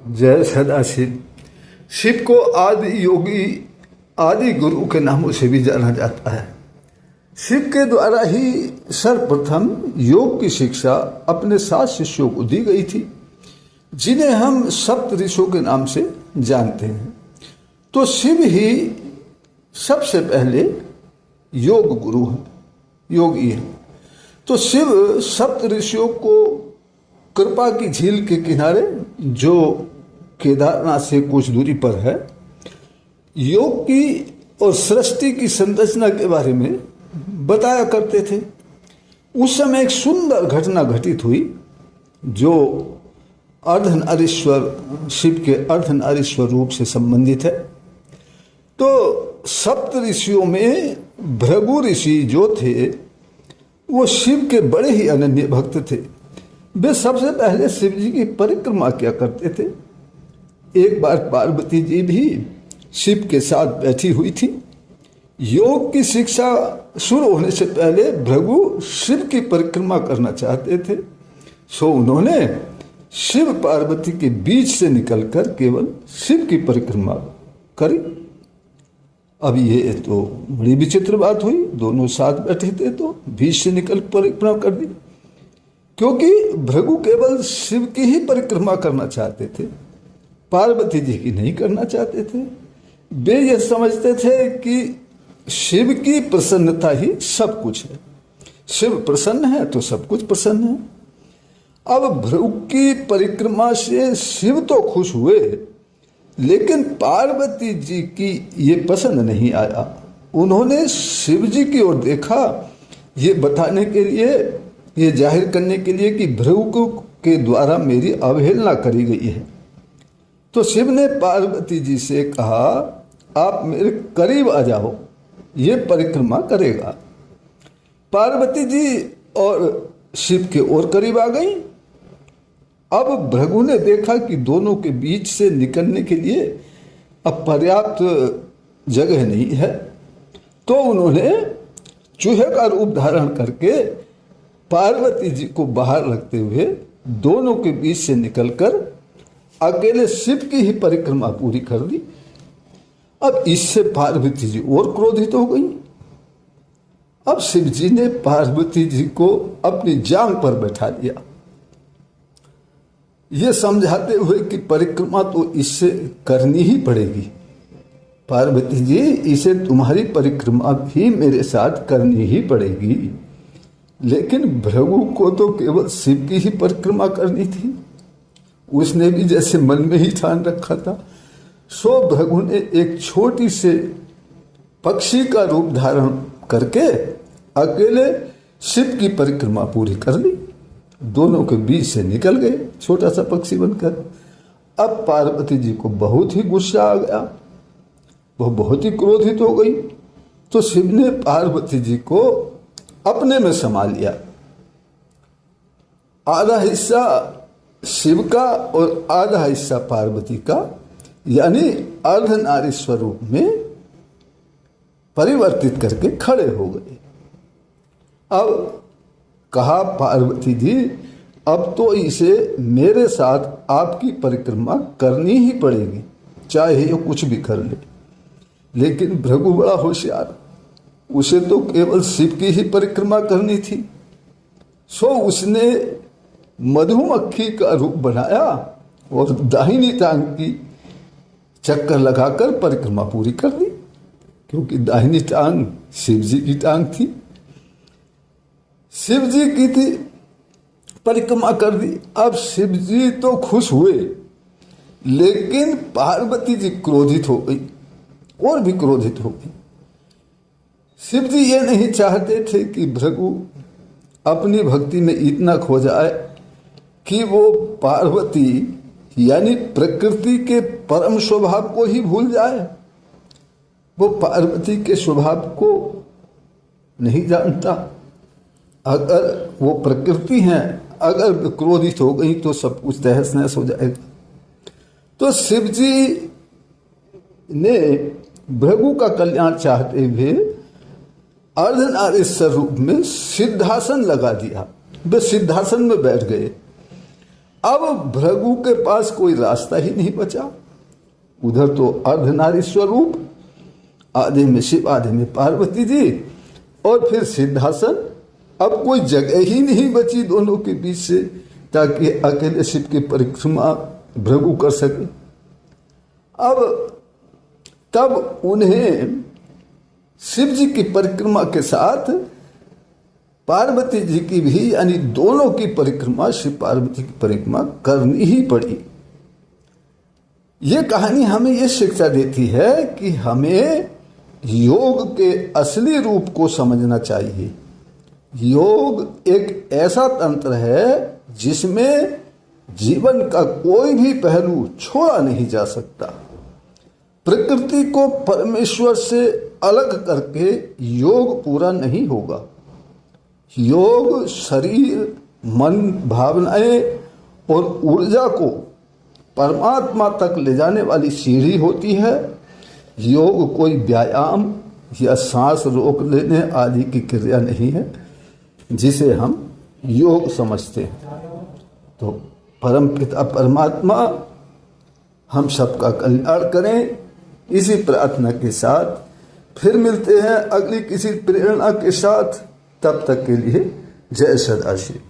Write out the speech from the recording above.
जय सदाशिव। शिव को आदि योगी, आदि गुरु के नामों से भी जाना जाता है। शिव के द्वारा ही सर्वप्रथम योग की शिक्षा अपने 7 शिष्यों को दी गई थी, जिन्हें हम सप्त ऋषियों के नाम से जानते हैं। तो शिव ही सबसे पहले योग गुरु हैं, योगी हैं। तो शिव सप्त ऋषियों को कृपा की झील के किनारे, जो केदारनाथ से कुछ दूरी पर है, योग की और सृष्टि की संरचना के बारे में बताया करते थे। उस समय एक सुंदर घटना घटित हुई, जो अर्धनारीश्वर, शिव के अर्धनारीश्वर रूप से संबंधित है। तो सप्त ऋषियों में भृगु ऋषि जो थे, वो शिव के बड़े ही अनन्य भक्त थे। वे सबसे पहले शिव जी की परिक्रमा किया करते थे। एक बार पार्वती जी भी शिव के साथ बैठी हुई थी। योग की शिक्षा शुरू होने से पहले भृगु शिव की परिक्रमा करना चाहते थे, सो उन्होंने शिव पार्वती के बीच से निकलकर केवल शिव की परिक्रमा करी। अब ये तो बड़ी विचित्र बात हुई, दोनों साथ बैठे थे तो बीच से निकल परिक्रमा कर दी, क्योंकि भृगु केवल शिव की ही परिक्रमा करना चाहते थे, पार्वती जी की नहीं करना चाहते थे। वे ये समझते थे कि शिव की प्रसन्नता ही सब कुछ है, शिव प्रसन्न है तो सब कुछ प्रसन्न है। अब भृगु की परिक्रमा से शिव तो खुश हुए, लेकिन पार्वती जी की ये पसंद नहीं आया। उन्होंने शिव जी की ओर देखा, ये बताने के लिए, ये जाहिर करने के लिए कि भृगु के द्वारा मेरी अवहेलना करी गई है। तो शिव ने पार्वती जी से कहा, आप मेरे करीब आ जाओ, ये परिक्रमा करेगा। पार्वती जी और शिव के और करीब आ गई। अब भृगु ने देखा कि दोनों के बीच से निकलने के लिए अब पर्याप्त जगह नहीं है, तो उन्होंने चूहे का रूप धारण करके पार्वती जी को बाहर रखते हुए दोनों के बीच से निकलकर अकेले शिव की ही परिक्रमा पूरी कर दी। अब इससे पार्वती जी और क्रोधित हो गई। अब शिव जी ने पार्वती जी को अपनी जांघ पर बैठा लिया, ये समझाते हुए कि परिक्रमा तो इससे करनी ही पड़ेगी। पार्वती जी, इसे तुम्हारी परिक्रमा भी मेरे साथ करनी ही पड़ेगी। लेकिन भृगु को तो केवल शिव की ही परिक्रमा करनी थी, उसने भी जैसे मन में ही ठान रखा था। सो भृगु ने एक छोटी से पक्षी का रूप धारण करके अकेले शिव की परिक्रमा पूरी कर ली, दोनों के बीच से निकल गए छोटा सा पक्षी बनकर। अब पार्वती जी को बहुत ही गुस्सा आ गया, वह बहुत ही क्रोधित हो गई। तो शिव ने पार्वती जी को अपने में समा लिया। आधा हिस्सा शिव का और आधा हिस्सा पार्वती का, यानी अर्धनारीश्वर रूप में परिवर्तित करके खड़े हो गए। अब कहा, पार्वती जी, अब तो इसे मेरे साथ आपकी परिक्रमा करनी ही पड़ेगी, चाहे ये कुछ भी कर ले। लेकिन भृगु बड़ा होशियार, उसे तो केवल शिव की ही परिक्रमा करनी थी। सो उसने मधुमक्खी का रूप बनाया और दाहिनी टांग की चक्कर लगाकर परिक्रमा पूरी कर दी, क्योंकि दाहिनी टांग शिव जी की टांग थी, शिव जी की थी, परिक्रमा कर दी। अब शिव जी तो खुश हुए, लेकिन पार्वती जी क्रोधित हो गई, और भी क्रोधित हो गई। शिव जी ये नहीं चाहते थे कि भृगु अपनी भक्ति में इतना खो जाए कि वो पार्वती यानी प्रकृति के परम स्वभाव को ही भूल जाए। वो पार्वती के स्वभाव को नहीं जानता। अगर वो प्रकृति है, अगर क्रोधित हो गई तो सब कुछ तहस नहस हो जाएगा। तो शिव जी ने भृगु का कल्याण चाहते हुए अर्धनारीश्वर रूप में सिद्धासन लगा दिया। वे सिद्धासन में बैठ गए अब भृगु के पास कोई रास्ता ही नहीं बचा। उधर तो अर्धनारीश्वर रूप, आधे में शिव आधे में पार्वती जी, और फिर सिद्धासन। अब कोई जगह ही नहीं बची दोनों के बीच से ताकि अकेले शिव की परिक्रमा भृगु कर सके। अब तब उन्हें शिव जी की परिक्रमा के साथ पार्वती जी की भी, यानी दोनों की परिक्रमा, शिव पार्वती की परिक्रमा करनी ही पड़ी। ये कहानी हमें ये शिक्षा देती है कि हमें योग के असली रूप को समझना चाहिए। योग एक ऐसा तंत्र है जिसमें जीवन का कोई भी पहलू छोड़ा नहीं जा सकता। प्रकृति को परमेश्वर से अलग करके योग पूरा नहीं होगा। योग शरीर, मन, भावनाएं और ऊर्जा को परमात्मा तक ले जाने वाली सीढ़ी होती है। योग कोई व्यायाम या सांस रोक लेने आदि की क्रिया नहीं है जिसे हम योग समझते हैं। तो परमपिता परमात्मा हम सबका कल्याण करें, इसी प्रार्थना के साथ फिर मिलते हैं अगली किसी प्रेरणा के साथ। तब तक के लिए जय सदाशिव।